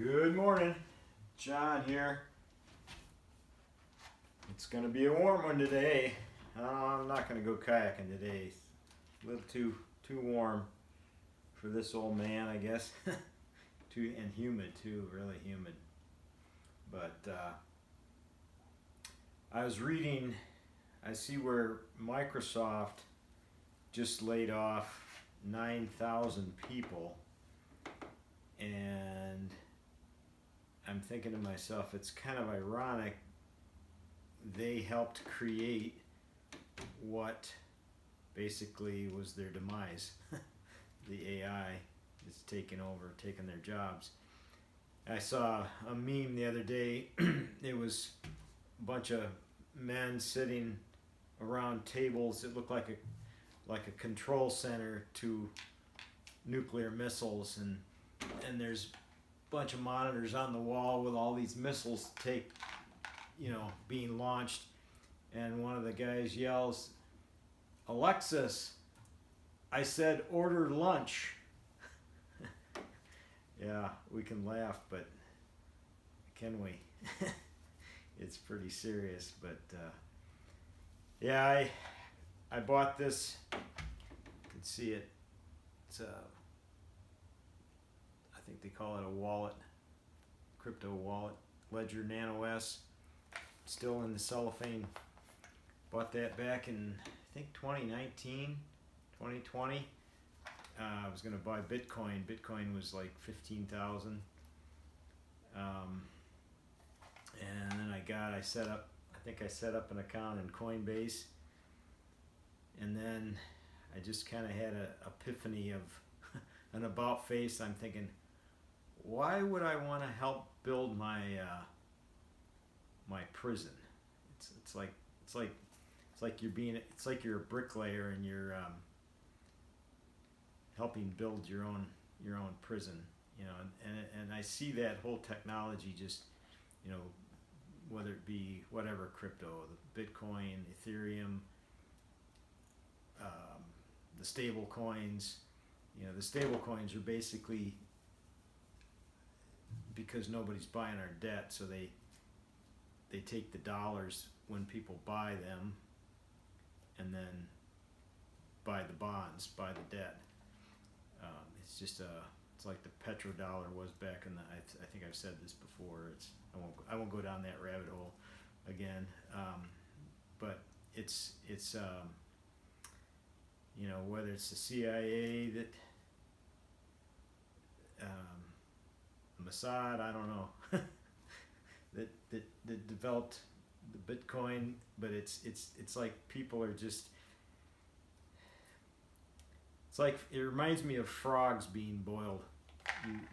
Good morning, John here. It's gonna be a warm one today. I'm not gonna go kayaking today. It's a little too warm for this old man, I guess. And humid too, really humid. But I was reading. I see where Microsoft just laid off 9,000 people, and I'm thinking to myself, it's kind of ironic. They helped create what basically was their demise. The AI is taking their jobs. I saw a meme the other day. It was a bunch of men sitting around tables. It looked like a control center to nuclear missiles, and there's a bunch of monitors on the wall with all these missiles being launched, and one of the guys yells, "Alexis, I said order lunch." Yeah, we can laugh, but can we? It's pretty serious, but yeah, I bought this. You can see it. It's I think they call it a wallet, crypto wallet, Ledger Nano S. Still in the cellophane. Bought that back in, I think, 2019, 2020. I was going to buy Bitcoin. Bitcoin was like 15,000. And then I set up an account in Coinbase. And then I just kind of had an epiphany of an about face. I'm thinking, why would I want to help build my prison? It's like you're a bricklayer and you're helping build your own prison, and I see that whole technology just, whether it be whatever crypto, the Bitcoin, Ethereum, the stable coins. The stable coins are basically because nobody's buying our debt, so they take the dollars when people buy them and then buy the bonds, buy the debt. It's like the petrodollar was back in the. I think I've said this before. I won't go down that rabbit hole again. But it's whether it's the CIA that Mossad, I don't know, that developed the Bitcoin, but it's like people are just. It's like, it reminds me of frogs being boiled.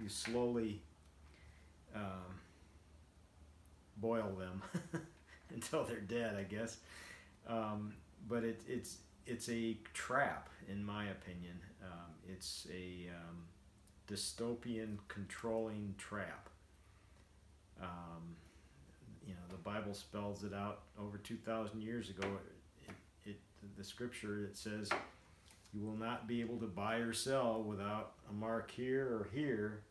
You slowly boil them until they're dead, I guess. But it's a trap, in my opinion. It's a dystopian controlling trap. The Bible spells it out over 2,000 years ago. The scripture, it says, you will not be able to buy or sell without a mark here or here,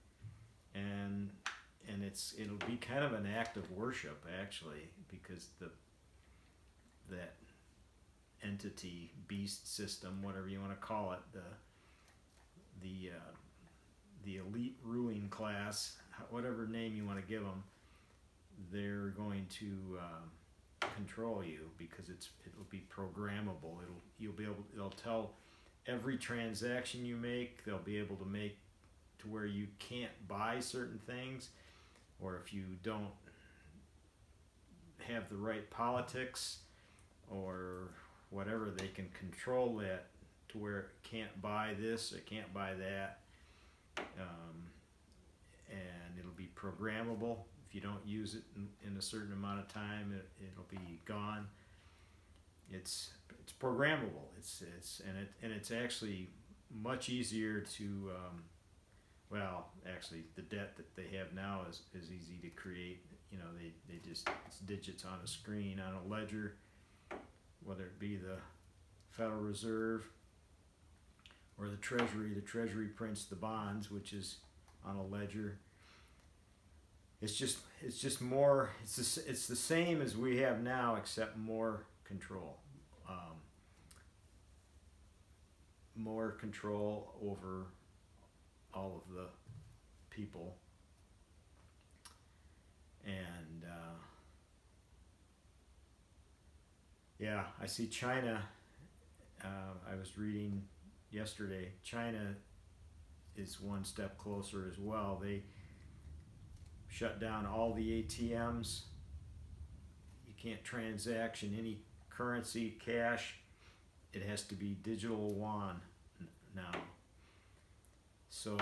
and it'll be kind of an act of worship, actually, because that entity, beast system, whatever you want to call it, the elite ruling class, whatever name you want to give them, they're going to control you, because it'll be programmable. They'll tell every transaction you make. They'll be able to make to where you can't buy certain things, or if you don't have the right politics or whatever, they can control that to where it can't buy this, it can't buy that, and it'll be programmable. If you don't use it in a certain amount of time, it'll be gone. It's programmable. It's actually much easier to. Actually, the debt that they have now is easy to create. They just, it's digits on a screen on a ledger, whether it be the Federal Reserve or the Treasury. The Treasury prints the bonds, which is on a ledger. it's just more. It's the same as we have now, except more control. More control over all of the people, and yeah, I see China. I was reading yesterday. China is one step closer as well. They shut down all the ATMs. You can't transaction any currency, cash. It has to be digital yuan now. So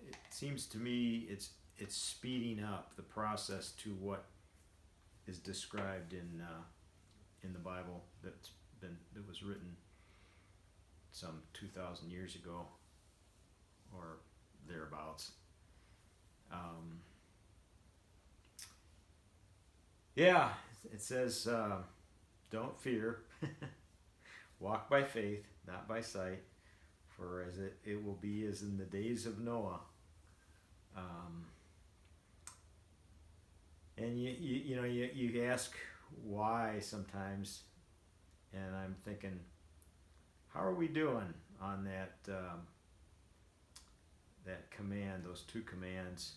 it seems to me it's speeding up the process to what is described in the Bible that was written some 2,000 years ago or thereabouts. Yeah, it says, don't fear, walk by faith, not by sight, for as it will be as in the days of Noah. And you ask why sometimes, and I'm thinking, how are we doing on that command, those two commands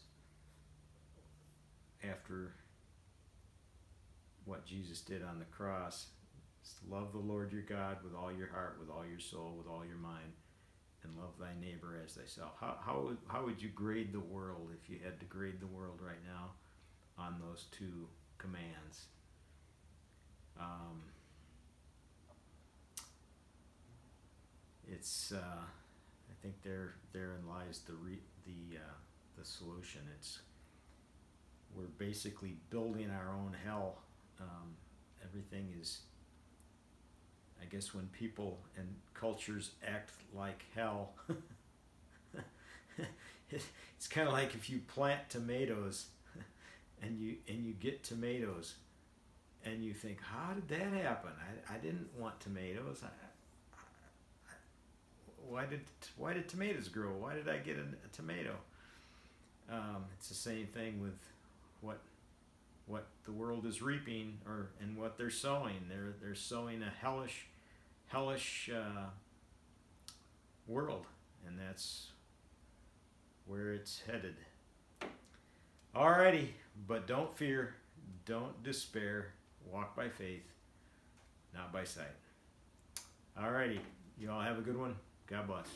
after what Jesus did on the cross? It's to love the Lord your God with all your heart, with all your soul, with all your mind, and love thy neighbor as thyself. How would you grade the world if you had to grade the world right now on those two commands? It's I think therein lies the solution. We're basically building our own hell. Everything is, I guess, when people and cultures act like hell. It's kind of like if you plant tomatoes and you get tomatoes and you think, how did that happen? I didn't want tomatoes. Why did tomatoes grow? Why did I get a tomato? It's the same thing with what the world is reaping, and what they're sowing. They're sowing a hellish world, and that's where it's headed. Alrighty, but don't fear, don't despair. Walk by faith, not by sight. Alrighty, you all have a good one. God bless.